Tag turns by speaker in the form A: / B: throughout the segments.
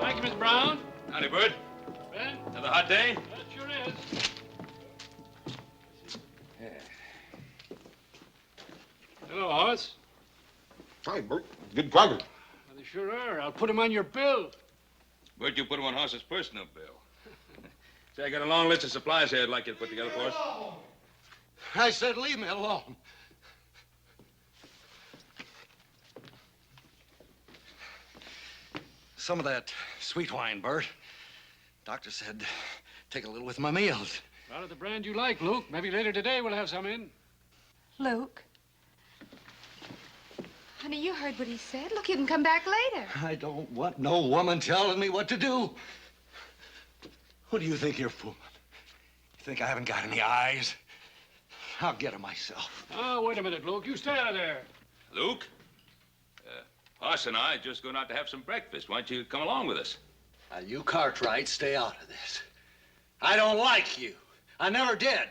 A: Thank you, Miss Brown.
B: Howdy, Bert.
A: Ben?
B: Another hot day?
A: That sure is. Hello, Hoss.
C: Hi, Bert. Good driver.
A: Well, they sure are. I'll put him on your bill.
B: Bert, you put him on Hoss's personal bill. Say, I got a long list of supplies here I'd like you to put together for us.
C: I said leave me alone. Some of that sweet wine, Bert. Doctor said take a little with my meals.
A: Out of the brand you like, Luke. Maybe later today we'll have some in.
D: Luke? Honey, you heard what he said. Look, you can come back later.
C: I don't want no woman telling me what to do. What do you think you're fooling? You think I haven't got any eyes? I'll get them myself.
A: Oh, wait a minute, Luke. You stay out of there.
B: Luke, Hoss and I are just going out to have some breakfast. Why don't you come along with us?
C: Now, you Cartwright, stay out of this. I don't like you. I never did.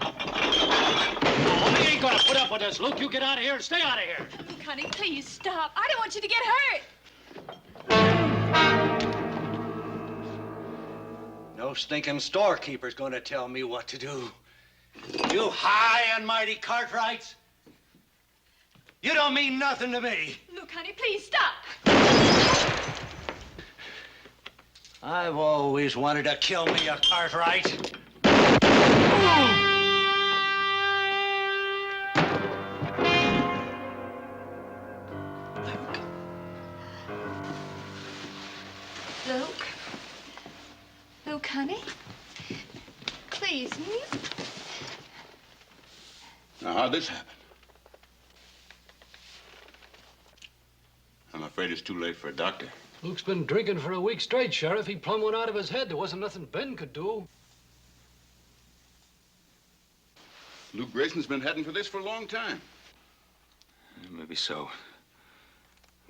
A: Oh, they ain't gonna put up with this, Luke. You get out of here and stay out of here.
D: Luke, honey, please stop. I don't want you to get hurt.
C: No stinking storekeeper's gonna tell me what to do. You high and mighty Cartwrights, you don't mean nothing to me.
D: Luke, honey, please stop.
C: I've always wanted to kill me a Cartwright.
D: Luke? Luke, honey? Please, will you?
E: Now, how'd this happen? I'm afraid it's too late for a doctor.
A: Luke's been drinking for a week straight, Sheriff. He plumb went out of his head. There wasn't nothing Ben could do.
E: Luke Grayson's been heading for this for a long time.
B: Maybe so.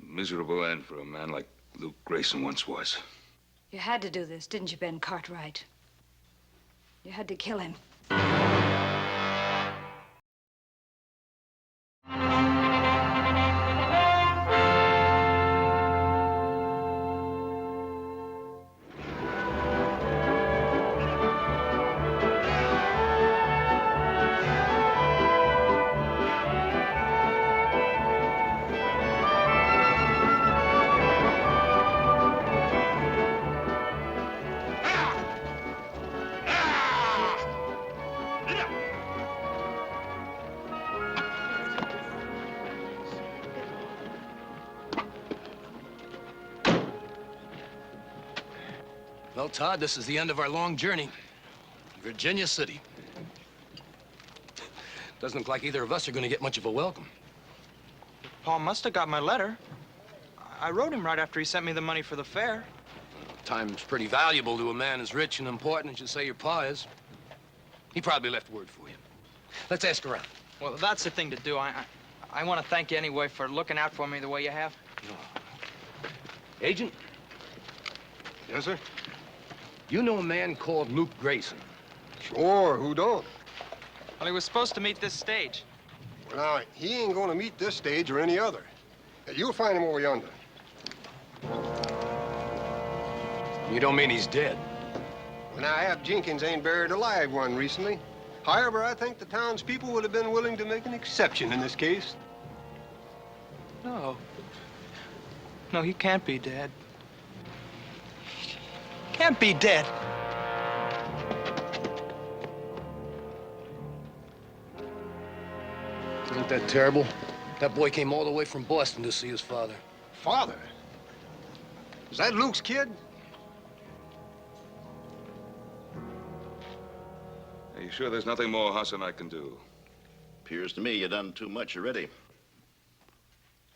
B: A miserable end for a man like Luke Grayson once was.
D: You had to do this, didn't you, Ben Cartwright? You had to kill him.
F: Well, Todd, this is the end of our long journey. Virginia City. Doesn't look like either of us are going to get much of a welcome.
G: Paul must have got my letter. I wrote him right after he sent me the money for the fare.
F: Time's pretty valuable to a man as rich and important as you say your pa is. He probably left word for you. Let's ask around.
G: Well, that's the thing to do. I want to thank you anyway for looking out for me the way you have.
F: Agent?
C: Yes, sir?
F: You know a man called Luke Grayson?
H: Sure, who don't?
G: Well, he was supposed to meet this stage.
H: Well, now, he ain't gonna meet this stage or any other. You'll find him over yonder.
F: You don't mean he's dead?
H: Well, now, Ab Jenkins ain't buried a live one recently. However, I think the townspeople would have been willing to make an exception in this case.
G: No. No, he can't be dead. Can't be dead.
F: Ain't that terrible? That boy came all the way from Boston to see his father.
H: Father? Is that Luke's kid?
B: Are you sure there's nothing more Hoss and I can do?
I: Appears to me you done too much already.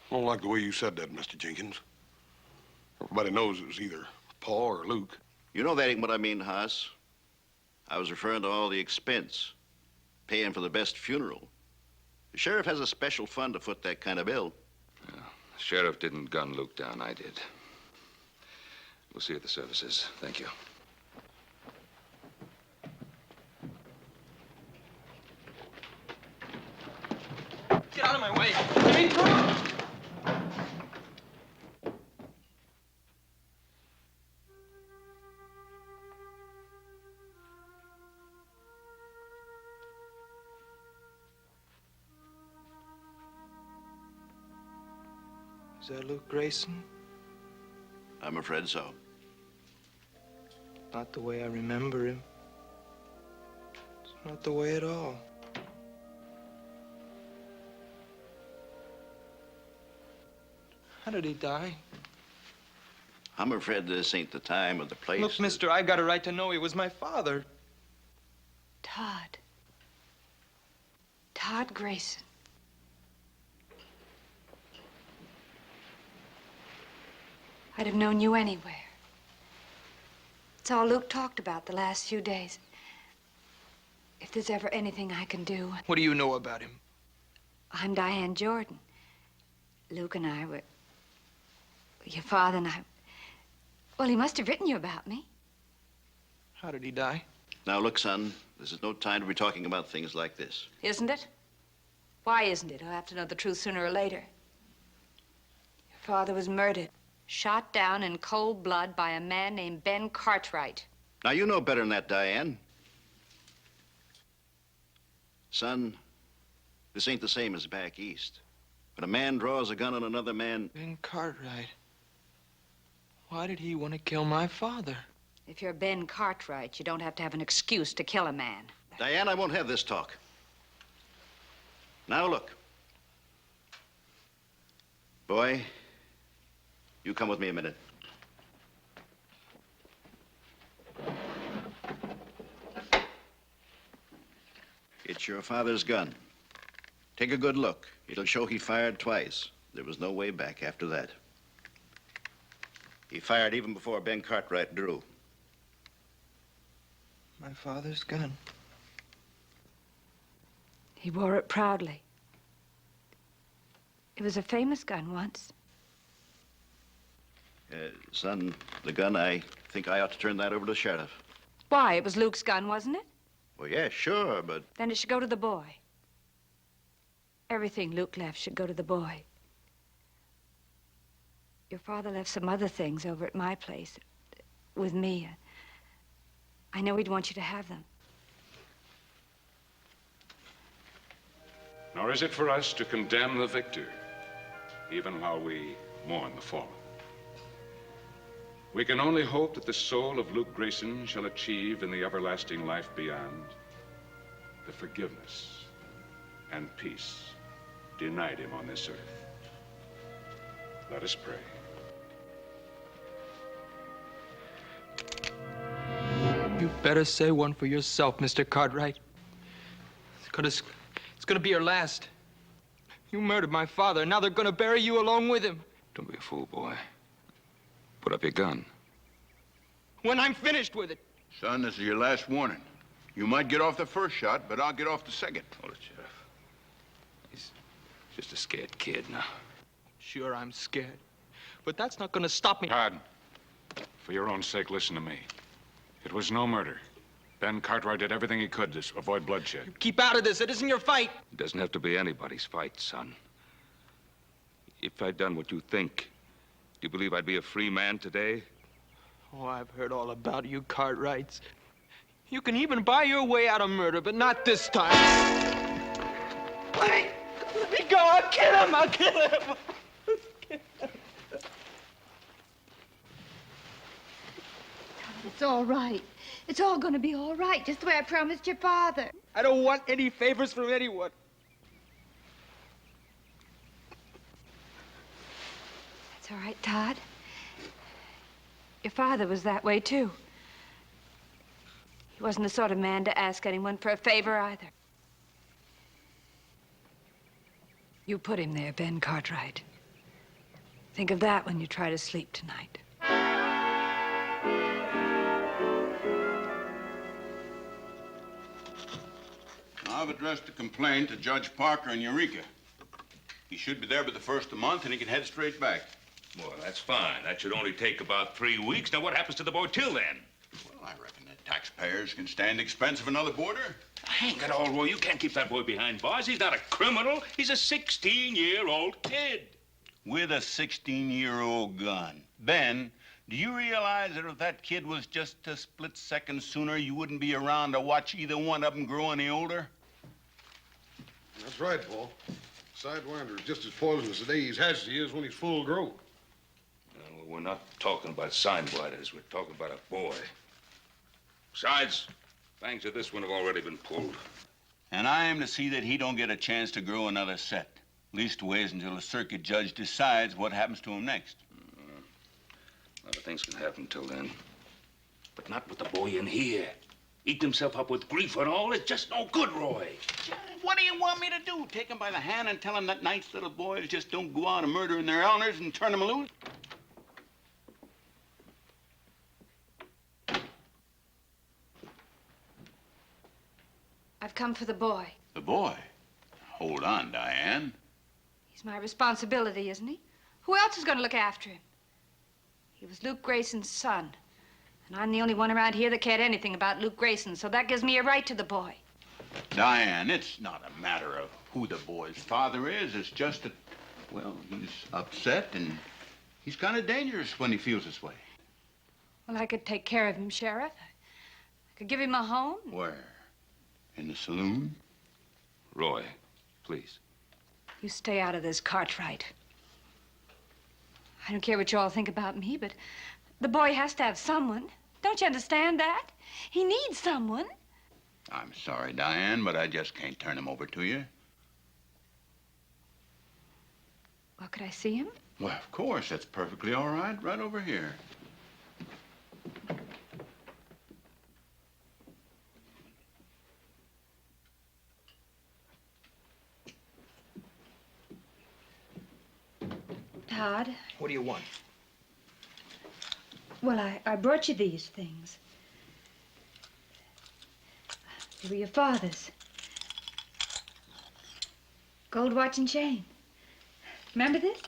H: I don't like the way you said that, Mr. Jenkins. Everybody knows it was either Paul or Luke.
I: You know that ain't what I mean, Haas. I was referring to all the expense, paying for the best funeral. The sheriff has a special fund to foot that kind of bill.
B: Yeah, the sheriff didn't gun Luke down, I did. We'll see you at the services. Thank you.
G: Get out of my way. Let me through. Is that Luke Grayson?
I: I'm afraid so.
G: Not the way I remember him. It's not the way at all. How did he die?
I: I'm afraid this ain't the time or the place.
G: Look, mister, I got a right to know he was my father.
D: Todd. Todd Grayson. I'd have known you anywhere. It's all Luke talked about the last few days. If there's ever anything I can do.
G: What do you know about him?
D: I'm Diane Jordan. Luke and I were... Your father and I... Well, he must have written you about me.
G: How did he die?
I: Now, look, son, this is no time to be talking about things like this.
D: Isn't it? Why isn't it? I'll have to know the truth sooner or later. Your father was murdered. Shot down in cold blood by a man named Ben Cartwright.
I: Now, you know better than that, Diane. Son, this ain't the same as back east. When a man draws a gun on another man...
G: Ben Cartwright. Why did he want to kill my father?
D: If you're Ben Cartwright, you don't have to have an excuse to kill a man.
I: Diane, I won't have this talk. Now, look. Boy, you come with me a minute. It's your father's gun. Take a good look. It'll show he fired twice. There was no way back after that. He fired even before Ben Cartwright drew.
G: My father's gun.
D: He wore it proudly. It was a famous gun once.
I: Son, the gun, I think I ought to turn that over to the sheriff.
D: Why? It was Luke's gun, wasn't it?
I: Well, yeah, sure, but...
D: Then it should go to the boy. Everything Luke left should go to the boy. Your father left some other things over at my place with me. I know he'd want you to have them.
J: Nor is it for us to condemn the victor, even while we mourn the fallen. We can only hope that the soul of Luke Grayson shall achieve in the everlasting life beyond the forgiveness and peace denied him on this earth. Let us pray.
G: You better say one for yourself, Mr. Cartwright. It's gonna be your last. You murdered my father, and now they're gonna bury you along with him.
B: Don't be a fool, boy. Put up your gun.
G: When I'm finished with it.
E: Son, this is your last warning. You might get off the first shot, but I'll get off the second.
B: Hold it, Sheriff. He's just a scared kid now.
G: Sure, I'm scared. But that's not gonna stop me.
J: Todd, for your own sake, listen to me. It was no murder. Ben Cartwright did everything he could to avoid bloodshed.
G: You keep out of this. It isn't your fight.
B: It doesn't have to be anybody's fight, son. If I'd done what you think, do you believe I'd be a free man today?
G: Oh, I've heard all about you, Cartwrights. You can even buy your way out of murder, but not this time. Let me go. I'll kill him. I'll kill him.
K: It's all right. It's all gonna be all right, just the way I promised your father.
G: I don't want any favors from anyone.
D: It's all right, Todd. Your father was that way, too. He wasn't the sort of man to ask anyone for a favor, either. You put him there, Ben Cartwright. Think of that when you try to sleep tonight.
E: I've addressed a complaint to Judge Parker in Eureka. He should be there by the first of the month, and he can head straight back.
B: Well, that's fine. That should only take about 3 weeks. Now, what happens to the boy till then?
E: Well, I reckon the taxpayers can stand the expense of another boarder.
B: Hang it all, Roy. You can't keep that boy behind bars. He's not a criminal. He's a 16-year-old kid.
E: With a 16-year-old gun. Ben, do you realize that if that kid was just a split second sooner, you wouldn't be around to watch either one of them grow any older?
H: That's right, Paul. Sidewinder is just as poisonous the day he's hatched as he is when he's full grown.
B: No, we're not talking about sidewinders. We're talking about a boy. Besides, fangs of this one have already been pulled.
E: And I am to see that he don't get a chance to grow another set. Leastways until the circuit judge decides what happens to him next.
B: A lot of things can happen till then. But not with the boy in here. Eating himself up with grief and all. It's just no good, Roy.
E: What do you want me to do? Take him by the hand and tell him that nice little boys just don't go out and murdering their elders and turn them loose?
D: I've come for the boy.
E: The boy? Hold on, Diane.
D: He's my responsibility, isn't he? Who else is going to look after him? He was Luke Grayson's son. And I'm the only one around here that cared anything about Luke Grayson, so that gives me a right to the boy.
E: Diane, it's not a matter of who the boy's father is. It's just that, well, he's upset and he's kind of dangerous when he feels this way.
D: Well, I could take care of him, Sheriff. I could give him a home.
E: Where? In the saloon?
B: Roy, please.
D: You stay out of this, Cartwright. I don't care what you all think about me, but the boy has to have someone. Don't you understand that? He needs someone.
E: I'm sorry, Diane, but I just can't turn him over to you.
D: Well, could I see him?
E: Well, of course. That's perfectly all right. Right over here.
D: Todd?
G: What do you want?
K: Well, I brought you these things. They were your father's. Gold watch and chain. Remember this?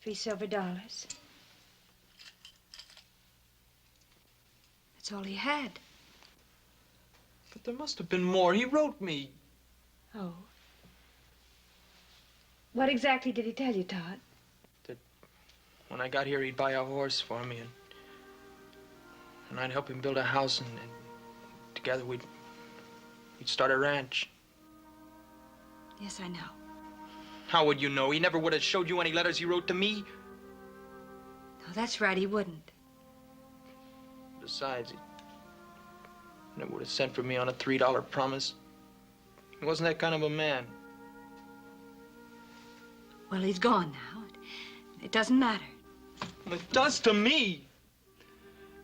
K: $3 silver. That's
D: all he had.
G: But there must have been more. He wrote me.
K: Oh. What exactly did he tell you, Todd?
G: That when I got here, he'd buy a horse for me, and I'd help him build a house, and together we'd start a ranch.
D: Yes, I know.
G: How would you know? He never would have showed you any letters he wrote to me.
D: No, that's right, he wouldn't.
G: Besides, he never would have sent for me on a $3 promise. He wasn't that kind of a man.
D: Well, he's gone now. It doesn't matter.
G: Well, it does to me.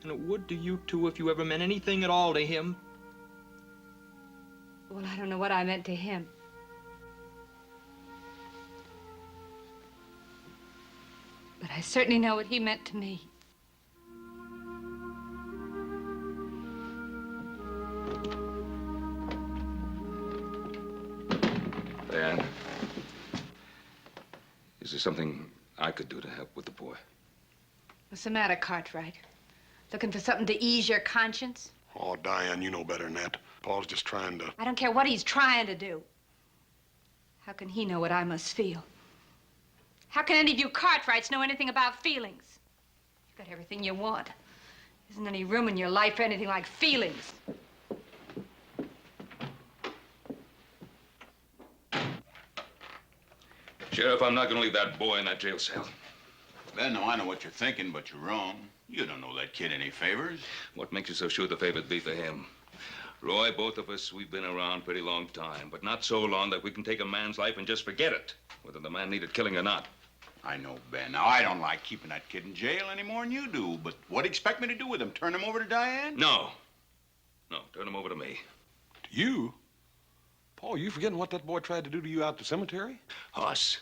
G: And it would to you, too, if you ever meant anything at all to him.
D: Well, I don't know what I meant to him. But I certainly know what he meant to me.
B: Diane, is there something I could do to help with the boy?
D: What's the matter, Cartwright? Looking for something to ease your conscience?
H: Oh, Diane, you know better than that. Paul's just trying to...
D: I don't care what he's trying to do. How can he know what I must feel? How can any of you Cartwrights know anything about feelings? You've got everything you want. Isn't any room in your life for anything like feelings?
B: Sheriff, I'm not going to leave that boy in that jail cell.
E: Ben, now I know what you're thinking, but you're wrong. You don't know that kid any favors.
B: What makes you so sure the favor'd be for him? Roy, both of us, we've been around a pretty long time, but not so long that we can take a man's life and just forget it, whether the man needed killing or not.
E: I know, Ben. Now, I don't like keeping that kid in jail any more than you do, but what do you expect me to do with him? Turn him over to Diane?
B: No. No, turn him over to me.
H: To you? Paul, you forgetting what that boy tried to do to you out at the cemetery?
B: Us?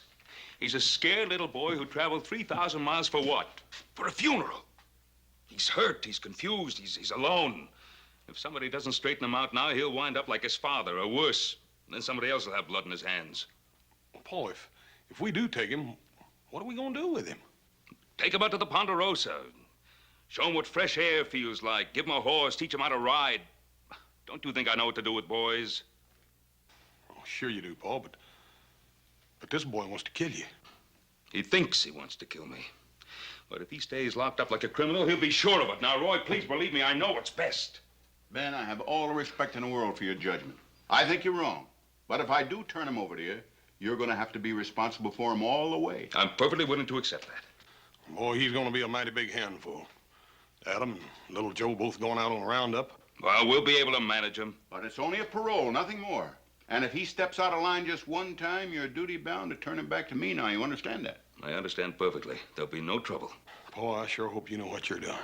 B: He's a scared little boy who traveled 3,000 miles for what? For a funeral. He's hurt, he's confused, he's alone. If somebody doesn't straighten him out now, he'll wind up like his father, or worse. And then somebody else will have blood in his hands.
L: Paul, if we do take him, what are we gonna do with him?
B: Take him out to the Ponderosa. Show him what fresh air feels like. Give him a horse, teach him how to ride. Don't you think I know what to do with boys?
L: Oh, sure you do, Paul, but this boy wants to kill you.
B: He thinks he wants to kill me. But if he stays locked up like a criminal, he'll be sure of it. Now, Roy, please believe me, I know what's best.
E: Ben, I have all the respect in the world for your judgment. I think you're wrong. But if I do turn him over to you, you're going to have to be responsible for him all the way.
B: I'm perfectly willing to accept that.
L: Boy, he's gonna be a mighty big handful. Adam and little Joe both going out on a roundup.
B: Well, we'll be able to manage him.
E: But it's only a parole, nothing more. And if he steps out of line just one time, you're duty-bound to turn him back to me now. You understand that?
B: I understand perfectly. There'll be no trouble.
L: Paul, I sure hope you know what you're doing.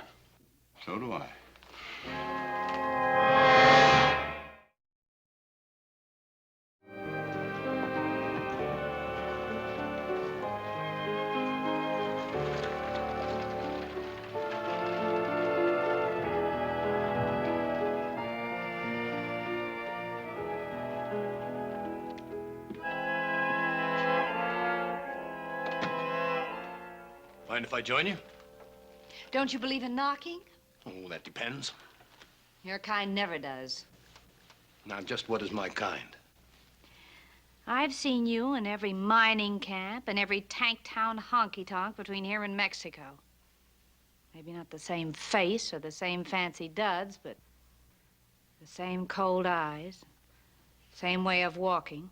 E: So do I.
F: Mind if I join you?
D: Don't you believe in knocking?
F: Oh, that depends.
D: Your kind never does.
F: Now, just what is my kind?
D: I've seen you in every mining camp and every tank town honky-tonk between here and Mexico. Maybe not the same face or the same fancy duds, but the same cold eyes, same way of walking,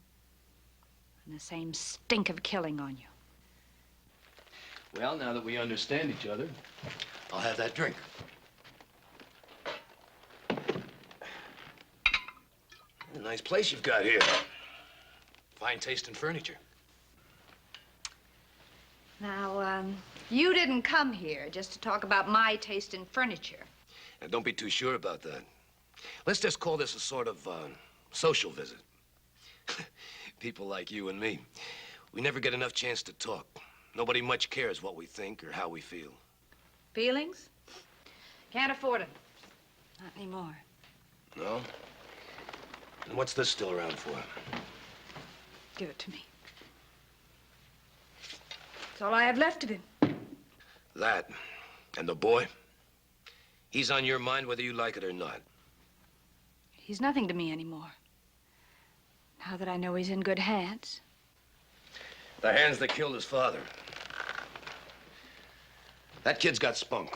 D: and the same stink of killing on you.
F: Well, now that we understand each other, I'll have that drink. A nice place you've got here. Fine taste in furniture.
D: Now, you didn't come here just to talk about my taste in furniture.
F: Now, don't be too sure about that. Let's just call this a sort of social visit. People like you and me, we never get enough chance to talk. Nobody much cares what we think or how we feel.
D: Feelings? Can't afford them. Not anymore.
F: No? And what's this still around for?
D: Give it to me. It's all I have left of him.
F: That and the boy, he's on your mind whether you like it or not.
D: He's nothing to me anymore. Now that I know he's in good hands.
F: The hands that killed his father. That kid's got spunk.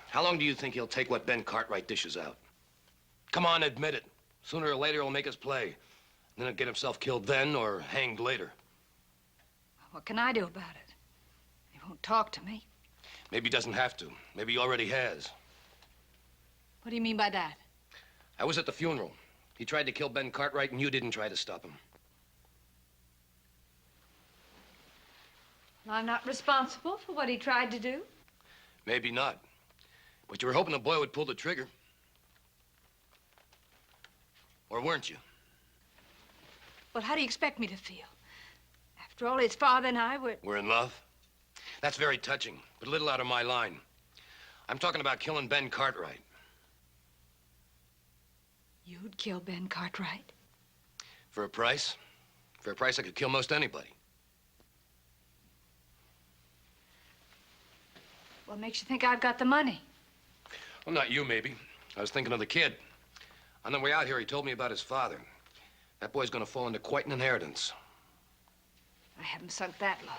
F: How long do you think he'll take what Ben Cartwright dishes out? Come on, admit it. Sooner or later, he'll make us play. Then he'll get himself killed then or hanged later.
D: What can I do about it? He won't talk to me.
F: Maybe he doesn't have to. Maybe he already has.
D: What do you mean by that?
F: I was at the funeral. He tried to kill Ben Cartwright, and you didn't try to stop him.
D: I'm not responsible for what he tried to do.
F: Maybe not. But you were hoping the boy would pull the trigger. Or weren't you?
D: Well, how do you expect me to feel? After all, his father and I were...
F: We're in love? That's very touching, but a little out of my line. I'm talking about killing Ben Cartwright.
D: You'd kill Ben Cartwright?
F: For a price? For a price I could kill most anybody.
D: What makes you think I've got the money?
F: Well, not you, maybe. I was thinking of the kid. On the way out here, he told me about his father. That boy's gonna fall into quite an inheritance.
D: I haven't sunk that low.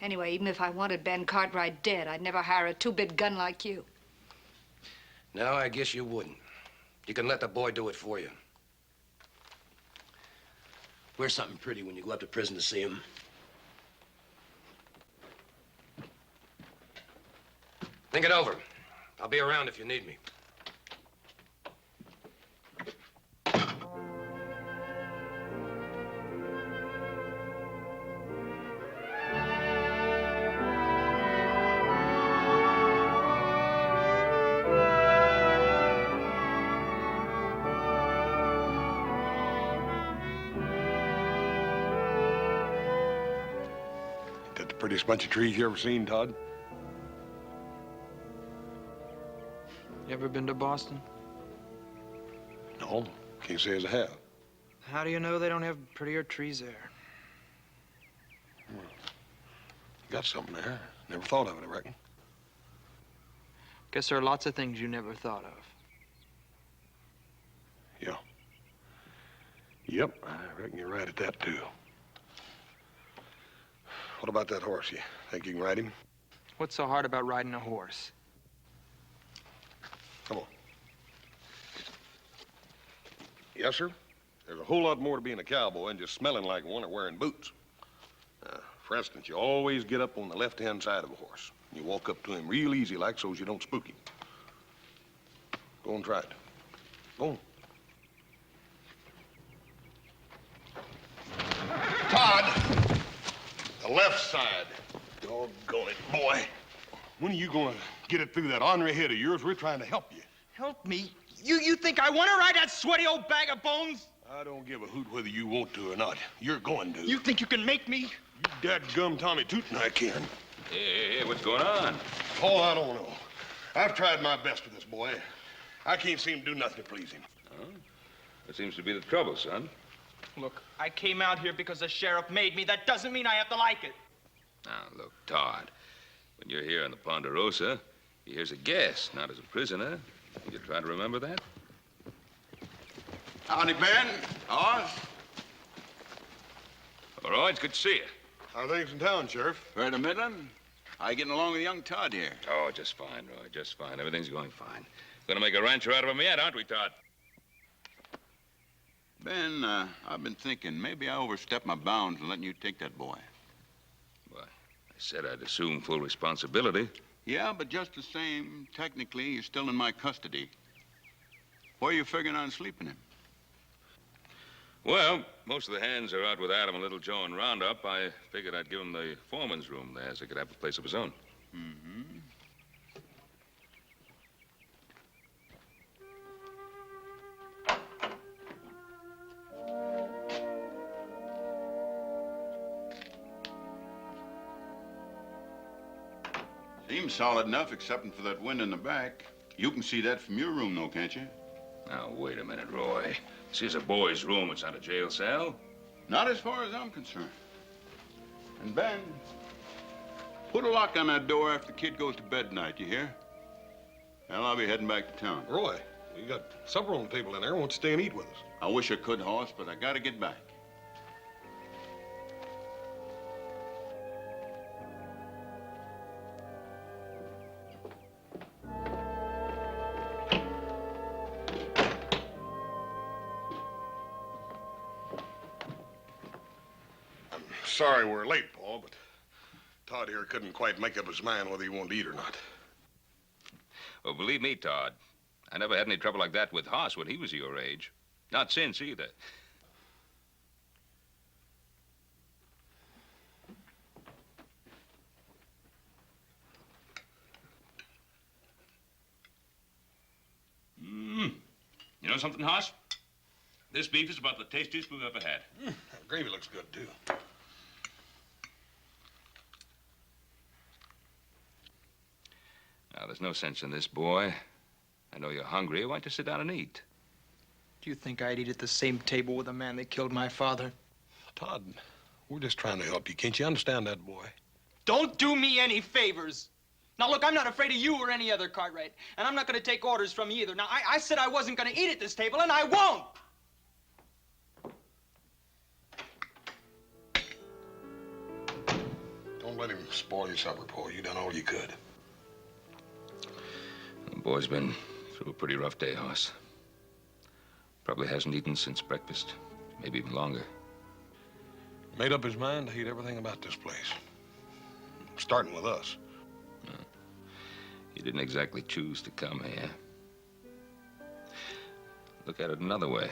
D: Anyway, even if I wanted Ben Cartwright dead, I'd never hire a two-bit gun like you.
F: No, I guess you wouldn't. You can let the boy do it for you. Wear something pretty when you go up to prison to see him. Think it over. I'll be around if you need me.
L: That the prettiest bunch of trees you ever seen, Todd?
G: You ever been to Boston?
L: No, can't say as I have.
G: How do you know they don't have prettier trees there?
L: You got something there. Never thought of it, I reckon.
G: Guess there are lots of things you never thought of.
L: Yeah. Yep, I reckon you're right at that, too. What about that horse? You think you can ride him?
G: What's so hard about riding a horse?
L: Come on. Yes, sir? There's a whole lot more to being a cowboy than just smelling like one or wearing boots. For instance, you always get up on the left-hand side of a horse. You walk up to him real easy like so as you don't spook him. Go and try it. Go on. Todd! The left side. Doggone it, boy. When are you gonna get it through that ornery head of yours? We're trying to help you.
G: Help me? You think I want to ride that sweaty old bag of bones?
L: I don't give a hoot whether you want to or not. You're going to.
G: You think you can make me?
L: You dadgum Tommy Tootin' I can.
B: Hey, what's going on?
L: Oh, I don't know. I've tried my best with this boy. I can't seem to do nothing to please him.
B: Oh? What seems to be the trouble, son?
G: Look, I came out here because the sheriff made me. That doesn't mean I have to like it.
B: Now, look, Todd, when you're here in the Ponderosa, you're here as a guest, not as a prisoner. You try to remember that?
E: Howdy, Ben. Oz.
B: All right, it's good to see you.
L: How are things in town, Sheriff?
E: Right a Midland. How you getting along with young Todd here?
B: Oh, just fine, Roy, just fine. Everything's going fine. Gonna make a rancher out of him yet, aren't we, Todd?
E: Ben, I've been thinking maybe I overstepped my bounds in letting you take that boy.
B: Why, I said I'd assume full responsibility.
E: Yeah, but just the same, technically, you're still in my custody. Where are you figuring on sleeping him?
B: Well, most of the hands are out with Adam and Little Joe and Roundup. I figured I'd give him the foreman's room there so he could have a place of his own.
E: Mm-hmm. Seems solid enough, excepting for that wind in the back. You can see that from your room, though, can't you?
B: Now, wait a minute, Roy. This is a boy's room. It's not a jail cell.
E: Not as far as I'm concerned. And Ben, put a lock on that door after the kid goes to bed tonight, you hear? Well, I'll be heading back to town.
L: Roy, we got supper on the table in there. Won't you stay and eat with us?
E: I wish I could, Hoss, but I gotta get back.
L: Sorry we're late, Paul, but Todd here couldn't quite make up his mind whether he wanted to eat or not.
B: Well, believe me, Todd, I never had any trouble like that with Hoss when he was your age. Not since, either. You know something, Hoss? This beef is about the tastiest we've ever had.
L: The gravy looks good, too.
B: Now, there's no sense in this, boy. I know you're hungry. Why don't you sit down and eat?
G: Do you think I'd eat at the same table with a man that killed my father?
L: Todd, we're just trying to help you. Can't you understand that, boy?
G: Don't do me any favors. Now, look, I'm not afraid of you or any other Cartwright, and I'm not going to take orders from you either. Now, I said I wasn't going to eat at this table, and I won't.
L: Don't let him spoil your supper, Paul. You done all you could.
B: The boy's been through a pretty rough day, Hoss. Probably hasn't eaten since breakfast, maybe even longer.
L: Made up his mind to hate everything about this place. Starting with us.
B: He didn't exactly choose to come here. Look at it another way.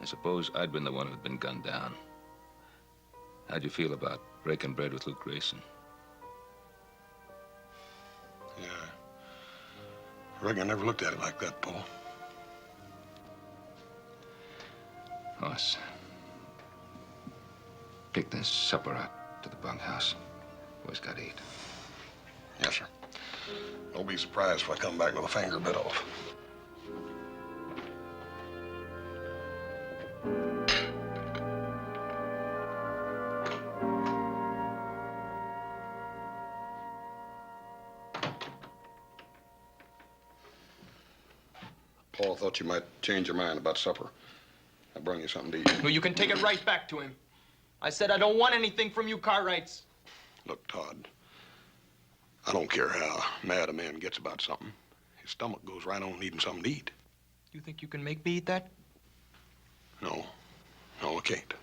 B: I suppose I'd been the one who'd been gunned down. How'd you feel about breaking bread with Luke Grayson?
L: Yeah. I reckon I never looked at it like that, Paul.
B: Hoss, pick this supper out to the bunkhouse. Boys got to eat.
L: Yes, sir. Don't be surprised if I come back with a finger bit off. Paul thought you might change your mind about supper. I brought you something to eat.
G: Well, you can take it right back to him. I said I don't want anything from you Cartwrights.
L: Look, Todd, I don't care how mad a man gets about something. His stomach goes right on needing something to eat.
G: You think you can make me eat that?
L: No, I can't.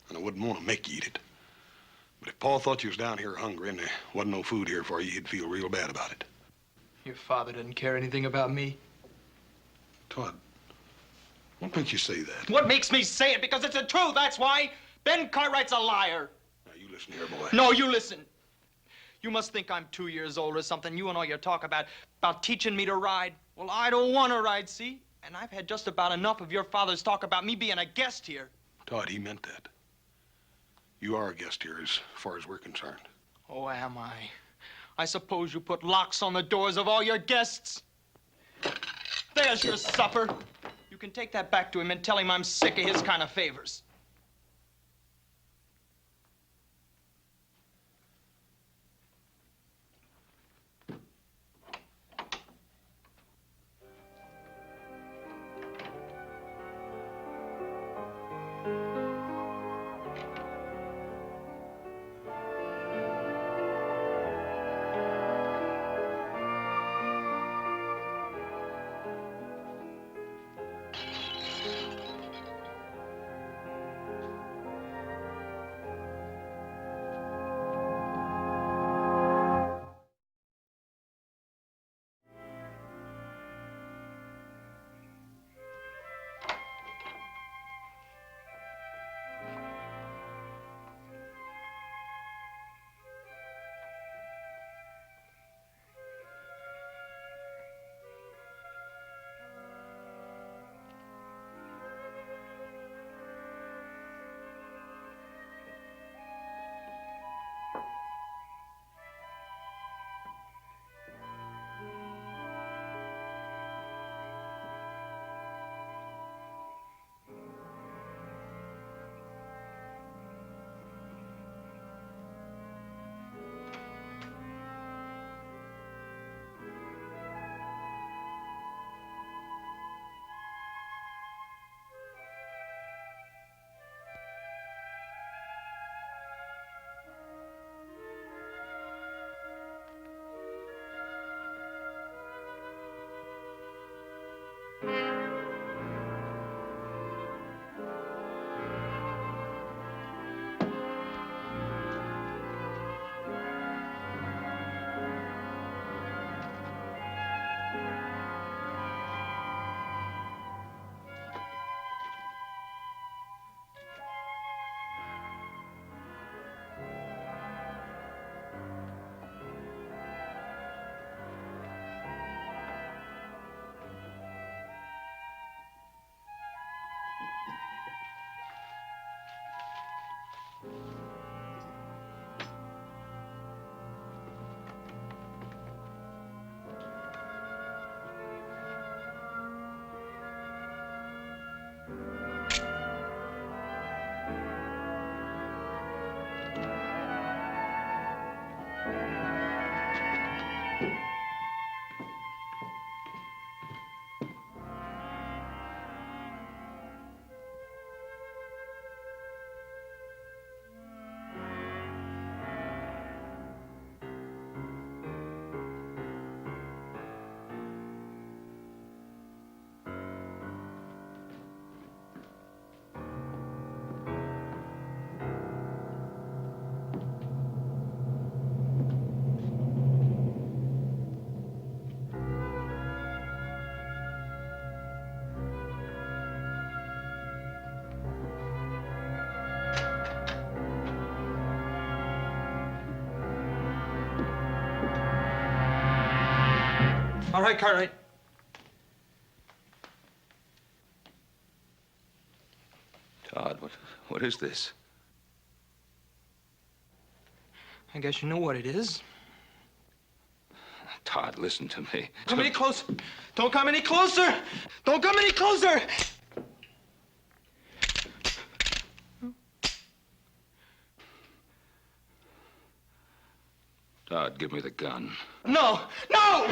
L: And I wouldn't want to make you eat it. But if Paul thought you was down here hungry and there wasn't no food here for you, he'd feel real bad about it.
G: Your father doesn't care anything about me.
L: Todd, what makes you say that?
G: What makes me say it? Because it's the truth, that's why. Ben Cartwright's a liar.
L: Now, you listen here, boy.
G: No, you listen. You must think I'm 2 years old or something. You and all your talk about teaching me to ride. Well, I don't want to ride, see? And I've had just about enough of your father's talk about me being a guest here.
L: Todd, he meant that. You are a guest here as far as we're concerned.
G: Oh, am I? I suppose you put locks on the doors of all your guests. There's your supper. You can take that back to him and tell him I'm sick of his kind of favors. All right, Cartwright.
B: Todd, what is this?
G: I guess you know what it is.
B: Todd, listen to me.
G: Come any closer. Don't come any closer. Don't come any closer.
B: Todd, give me the gun.
G: No! No!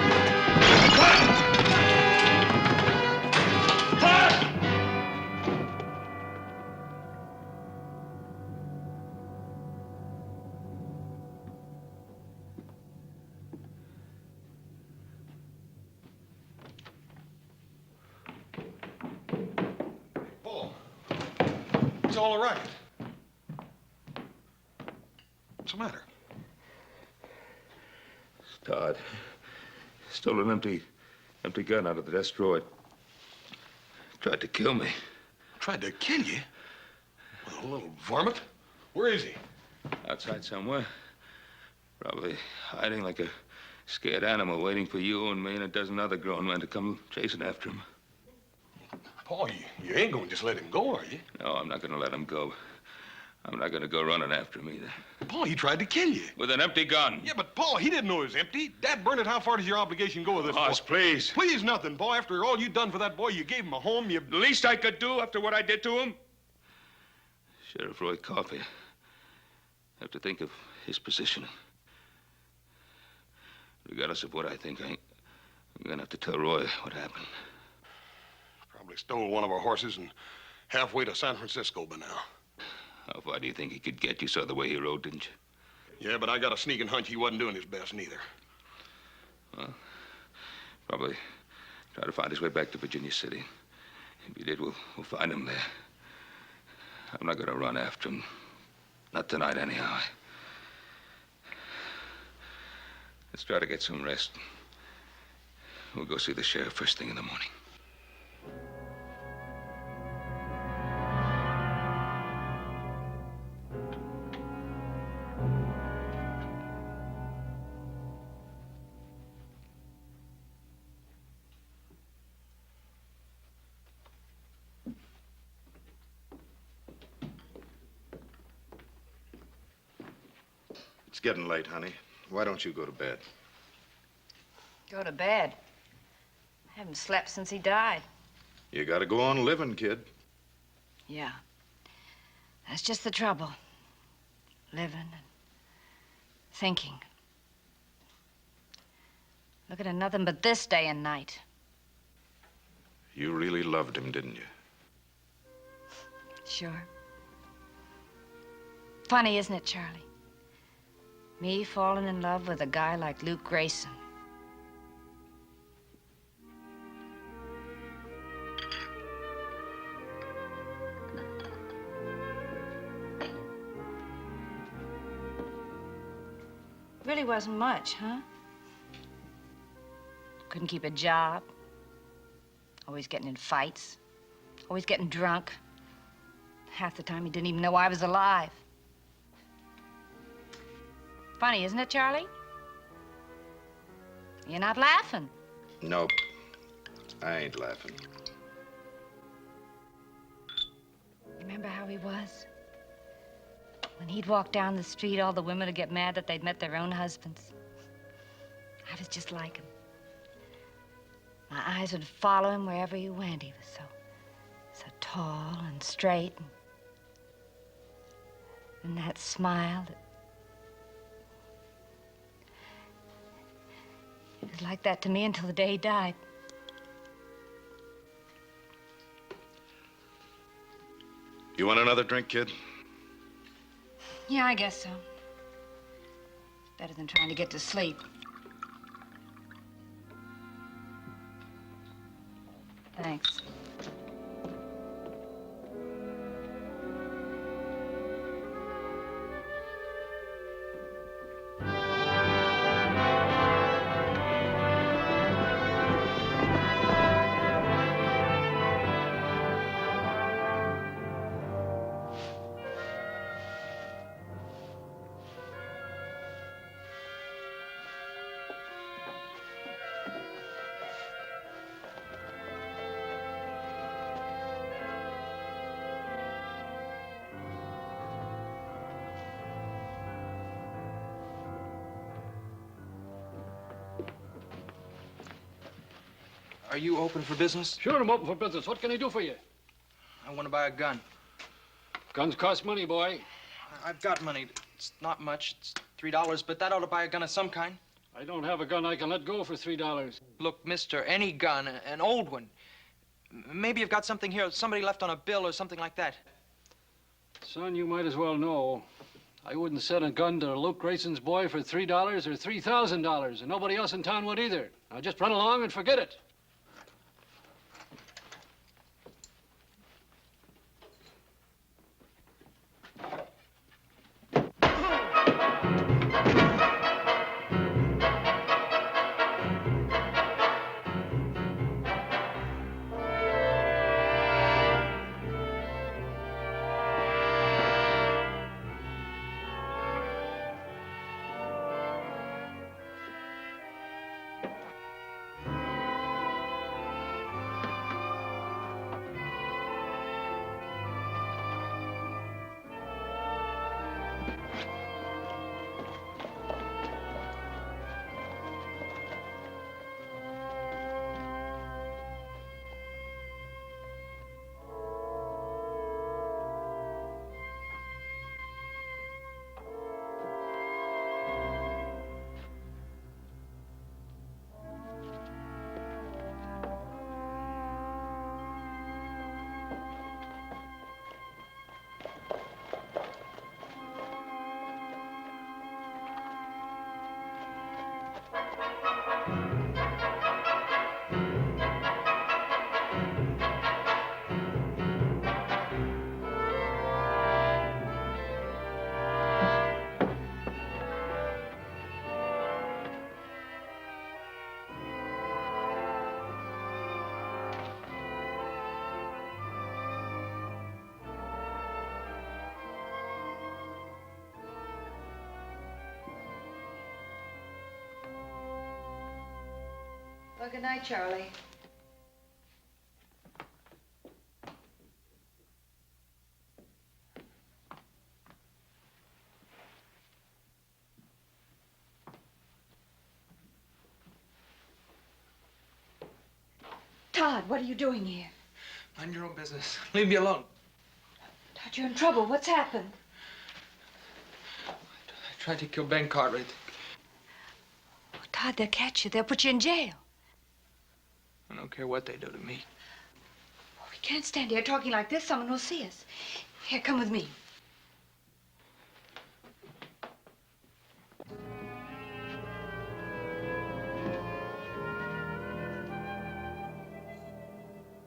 L: He's all right. What's the matter?
B: Todd. Stole an empty gun out of the desk drawer. Tried to kill me.
L: Tried to kill you? Well, a little varmint. Where is he?
B: Outside somewhere. Probably hiding like a scared animal, waiting for you and me and a dozen other grown men to come chasing after him.
L: Paul, you ain't gonna just let him go, are you?
B: No, I'm not gonna let him go. I'm not gonna go running after him either.
L: Paul, he tried to kill you.
B: With an empty gun.
L: Yeah, but Paul, he didn't know it was empty. Dad Bernard, how far does your obligation go with this
B: Hoss,
L: boy?
B: please.
L: Please nothing, boy. After all you done for that boy, you gave him a home, you...
B: The least I could do after what I did to him? Sheriff Roy Coffey. Have to think of his position. Regardless of what I think, I'm gonna have to tell Roy what happened.
L: Probably stole one of our horses and halfway to San Francisco by now.
B: How far do you think he could get? You saw the way he rode, didn't you?
L: Yeah, but I got a sneaking hunch he wasn't doing his best neither.
B: Well, probably try to find his way back to Virginia City. If he did, we'll find him there. I'm not gonna run after him. Not tonight, anyhow. Let's try to get some rest. We'll go see the sheriff first thing in the morning.
M: It's getting late, honey. Why don't you go to bed?
D: Go to bed. I haven't slept since he died.
M: You gotta go on living, kid.
D: Yeah. That's just the trouble. Living and thinking. Looking at nothing but this day and night.
M: You really loved him, didn't you?
D: Sure. Funny, isn't it, Charlie? Me falling in love with a guy like Luke Grayson. Really wasn't much, huh? Couldn't keep a job. Always getting in fights. Always getting drunk. Half the time he didn't even know I was alive. Funny, isn't it, Charlie? You're not laughing.
M: Nope. I ain't laughing.
D: Remember how he was? When he'd walk down the street, all the women would get mad that they'd met their own husbands. I was just like him. My eyes would follow him wherever he went. He was so tall and straight. And that smile that... It was like that to me until the day he died.
M: You want another drink, kid?
D: Yeah, I guess so. Better than trying to get to sleep. Thanks.
G: Are you open for business?
A: Sure, I'm open for business. What can I do for you?
G: I want to buy a gun.
A: Guns cost money, boy.
G: I've got money. It's not much. It's $3, but that ought to buy a gun of some kind.
A: I don't have a gun I can let go for $3.
G: Look, mister, any gun, an old one. Maybe you've got something here somebody left on a bill or something like that.
A: Son, you might as well know. I wouldn't sell a gun to Luke Grayson's boy for $3 or $3,000, and nobody else in town would either. Now just run along and forget it.
D: Well, good night, Charlie. Todd, what are you doing here?
G: Mind your own business. Leave me alone.
D: Todd, you're in trouble. What's happened?
G: I tried to kill Ben Cartwright.
D: Oh, Todd, they'll catch you. They'll put you in jail.
G: I don't care what they do to me.
D: Oh, we can't stand here talking like this. Someone will see us. Here, come with me.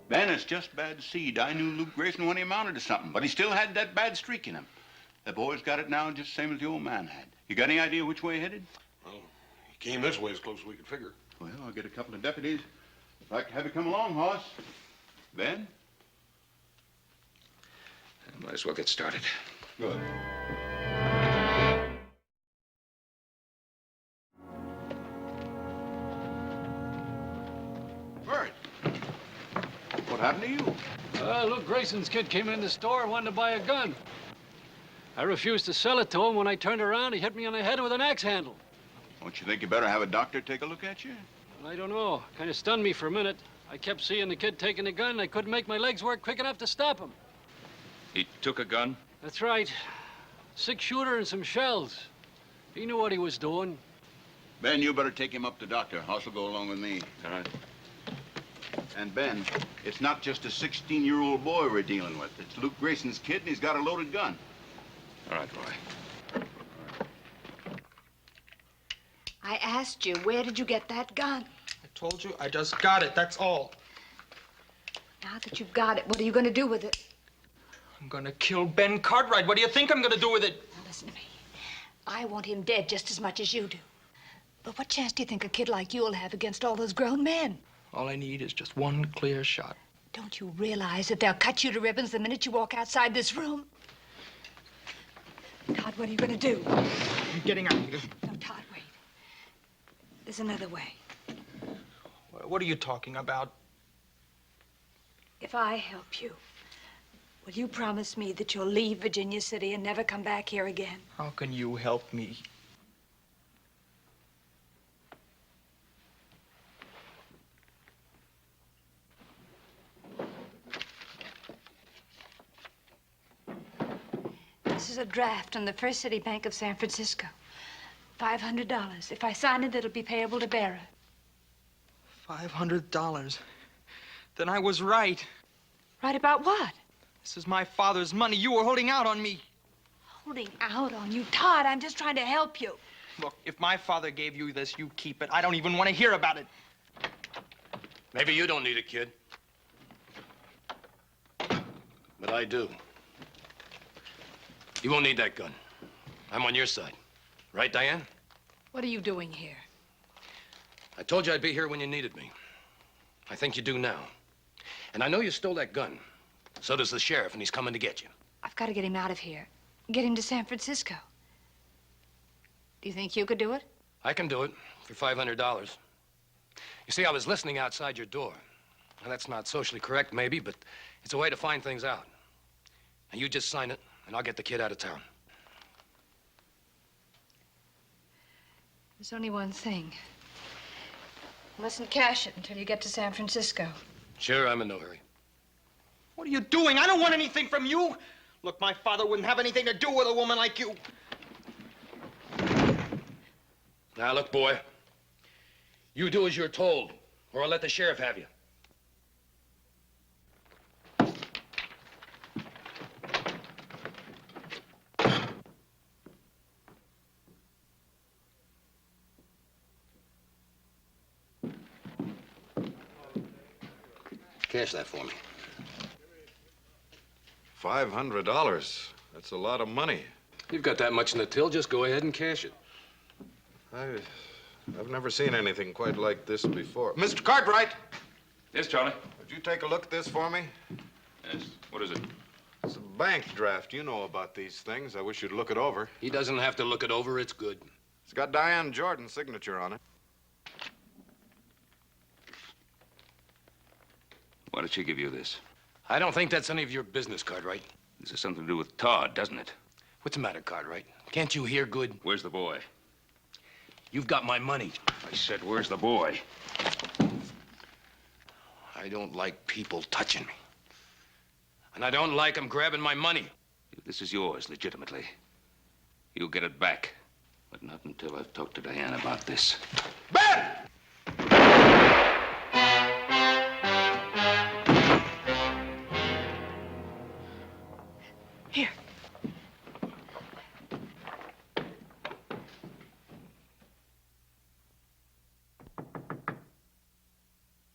E: Ben, it's just bad seed. I knew Luke Grayson when he amounted to something, but he still had that bad streak in him. The boy's got it now just the same as the old man had. You got any idea which way he headed?
L: Well, he came this way as close as we could figure.
E: Well, I'll get a couple of deputies. If I could have you come along, Hoss. Ben?
B: I might as well get started.
E: Good. Bert, what happened to you?
A: Luke Grayson's kid came in the store and wanted to buy a gun. I refused to sell it to him. When I turned around, he hit me on the head with an axe handle.
E: Don't you think you better have a doctor take a look at you?
A: Well, I don't know. Kind of stunned me for a minute. I kept seeing the kid taking the gun, and I couldn't make my legs work quick enough to stop him.
B: He took a gun?
A: That's right. 6-shooter and some shells. He knew what he was doing.
E: Ben, you better take him up to the doctor. Hoss will go along with me.
B: All right.
E: And Ben, it's not just a 16-year-old boy we're dealing with. It's Luke Grayson's kid, and he's got a loaded gun.
B: All right, Roy.
D: I asked you, where did you get that gun?
G: I told you, I just got it, that's all.
D: Now that you've got it, what are you going to do with it?
G: I'm gonna kill Ben Cartwright. What do you think I'm gonna do with it?
D: Now, listen to me. I want him dead just as much as you do. But what chance do you think a kid like you'll have against all those grown men?
G: All I need is just one clear shot.
D: Don't you realize that they'll cut you to ribbons the minute you walk outside this room? Todd, what are you going to do?
G: I'm getting out of here.
D: No, Todd, wait. There's another way.
G: What are you talking about?
D: If I help you, will you promise me that you'll leave Virginia City and never come back here again?
G: How can you help me?
D: This is a draft on the First City Bank of San Francisco. $500. If I sign it, it'll be payable to bearer.
G: $500. Then I was right.
D: Right about what?
G: This is my father's money. You were holding out on me.
D: Holding out on you? Todd, I'm just trying to help you.
G: Look, if my father gave you this, you keep it. I don't even want to hear about it.
F: Maybe you don't need it, kid. But I do. You won't need that gun. I'm on your side. Right, Diane?
D: What are you doing here?
F: I told you I'd be here when you needed me. I think you do now. And I know you stole that gun. So does the sheriff, and he's coming to get you.
D: I've got to get him out of here. Get him to San Francisco. Do you think you could do it?
F: I can do it for $500. You see, I was listening outside your door. Now, that's not socially correct, maybe, but it's a way to find things out. Now, you just sign it, and I'll get the kid out of town.
D: There's only one thing. You mustn't cash it until you get to San Francisco.
F: Sure, I'm in no hurry.
G: What are you doing? I don't want anything from you. Look, my father wouldn't have anything to do with a woman like you.
F: Now, look, boy. You do as you're told, or I'll let the sheriff have you. Cash that for me.
M: $500. That's a lot of money.
F: You've got that much in the till, just go ahead and cash it.
M: I've never seen anything quite like this before. Mr. Cartwright!
B: Yes, Charlie?
M: Would you take a look at this for me?
B: Yes. What is it?
M: It's a bank draft. You know about these things. I wish you'd look it over.
F: He doesn't have to look it over. It's good.
M: It's got Diane Jordan's signature on it.
B: Why did she give you this?
F: I don't think that's any of your business, Cartwright.
B: This has something to do with Todd, doesn't it?
F: What's the matter, Cartwright? Can't you hear good?
B: Where's the boy?
F: You've got my money.
B: I said, where's the boy?
F: I don't like people touching me. And I don't like them grabbing my money.
B: This is yours, legitimately. You'll get it back. But not until I've talked to Diane about this.
F: Ben!
D: Here.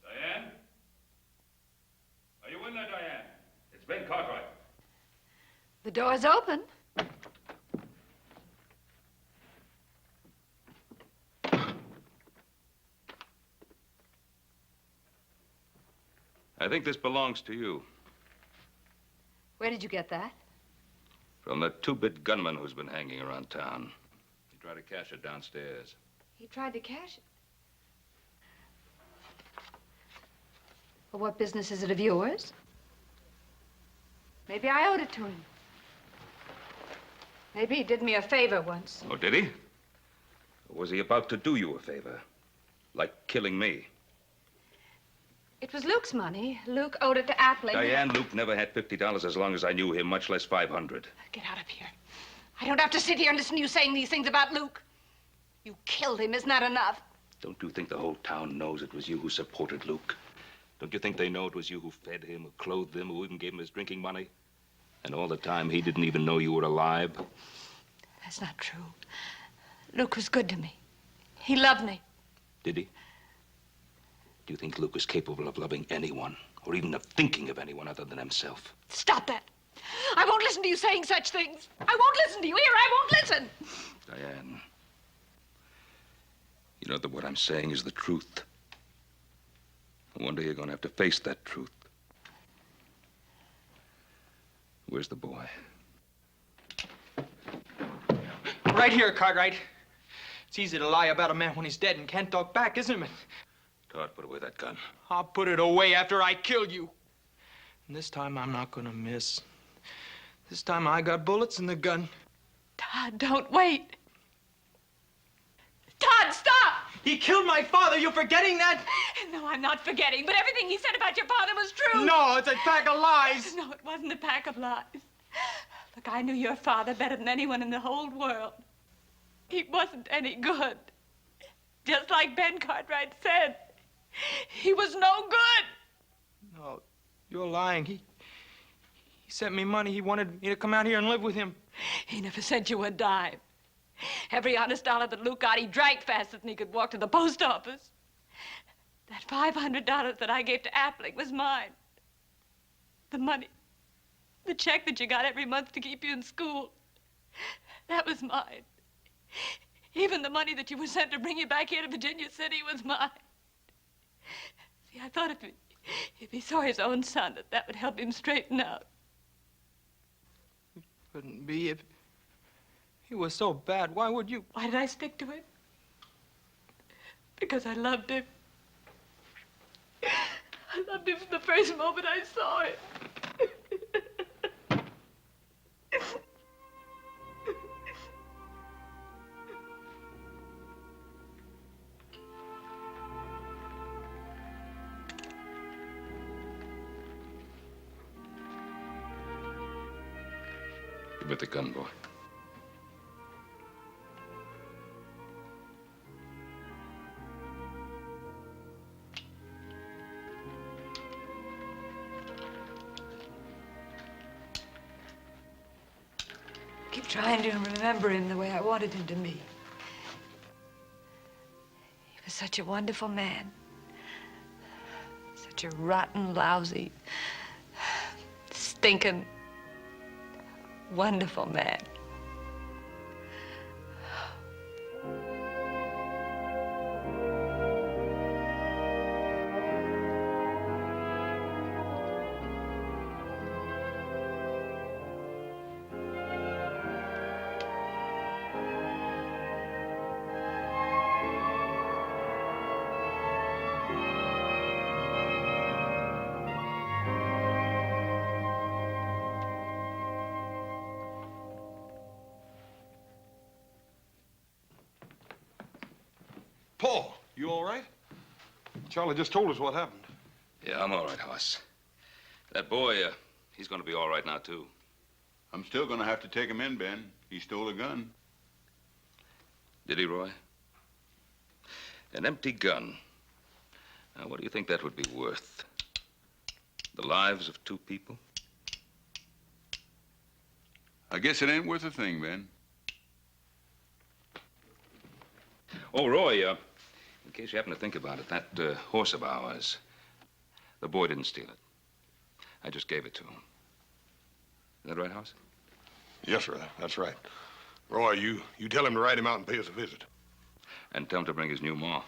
B: Diane? Are you in there, Diane? It's Ben Cartwright.
D: The door's open.
B: I think this belongs to you.
D: Where did you get that?
B: From the two-bit gunman who's been hanging around town. He tried to cash it downstairs.
D: He tried to cash it. Well, what business is it of yours? Maybe I owed it to him. Maybe he did me a favor once.
B: Oh, did he? Or was he about to do you a favor? Like killing me?
D: It was Luke's money. Luke owed it to Appling.
B: Diane, Luke never had $50 as long as I knew him, much less 500.
D: Get out of here. I don't have to sit here and listen to you saying these things about Luke. You killed him. Isn't that enough?
B: Don't you think the whole town knows it was you who supported Luke? Don't you think they know it was you who fed him, who clothed him, who even gave him his drinking money? And all the time, he didn't even know you were alive?
D: That's not true. Luke was good to me. He loved me.
B: Did he? Do you think Luke is capable of loving anyone, or even of thinking of anyone other than himself?
D: Stop that. I won't listen to you saying such things. I won't listen to you. Here, I won't listen.
B: Diane, you know that what I'm saying is the truth. And one day you're going to have to face that truth. Where's the boy?
G: Right here, Cartwright. It's easy to lie about a man when he's dead and can't talk back, isn't it?
B: Todd, put away that gun.
G: I'll put it away after I kill you. And this time I'm not gonna miss. This time I got bullets in the gun.
D: Todd, don't wait. Todd, stop!
G: He killed my father. You forgetting that?
D: No, I'm not forgetting, but everything he said about your father was true.
G: No, it's a pack of lies.
D: No, it wasn't a pack of lies. Look, I knew your father better than anyone in the whole world. He wasn't any good. Just like Ben Cartwright said. He was no good.
G: No, you're lying. He sent me money. He wanted me to come out here and live with him.
D: He never sent you a dime. Every honest dollar that Luke got, he dragged faster than he could walk to the post office. That $500 that I gave to Appling was mine. The money, the check that you got every month to keep you in school, that was mine. Even the money that you were sent to bring you back here to Virginia City was mine. See, I thought if he saw his own son, that would help him straighten out.
G: Couldn't be if he was so bad. Why would you?
D: Why did I stick to him? Because I loved him. I loved him from the first moment I saw him.
B: Give me the gun, boy.
D: Keep trying to remember him the way I wanted him to be. He was such a wonderful man. Such a rotten, lousy, stinking, wonderful man.
L: Paul, you all right? Charlie just told us what happened.
B: Yeah, I'm all right, Hoss. That boy, he's gonna be all right now, too.
E: I'm still gonna have to take him in, Ben. He stole a gun.
B: Did he, Roy? An empty gun. Now, what do you think that would be worth? The lives of 2 people?
E: I guess it ain't worth a thing, Ben.
B: Oh, Roy, in case you happen to think about it, that horse of ours, the boy didn't steal it. I just gave it to him. Is that right, Hoss?
L: Yes, sir, that's right. Roy, you tell him to ride him out and pay us a visit.
B: And tell him to bring his new ma.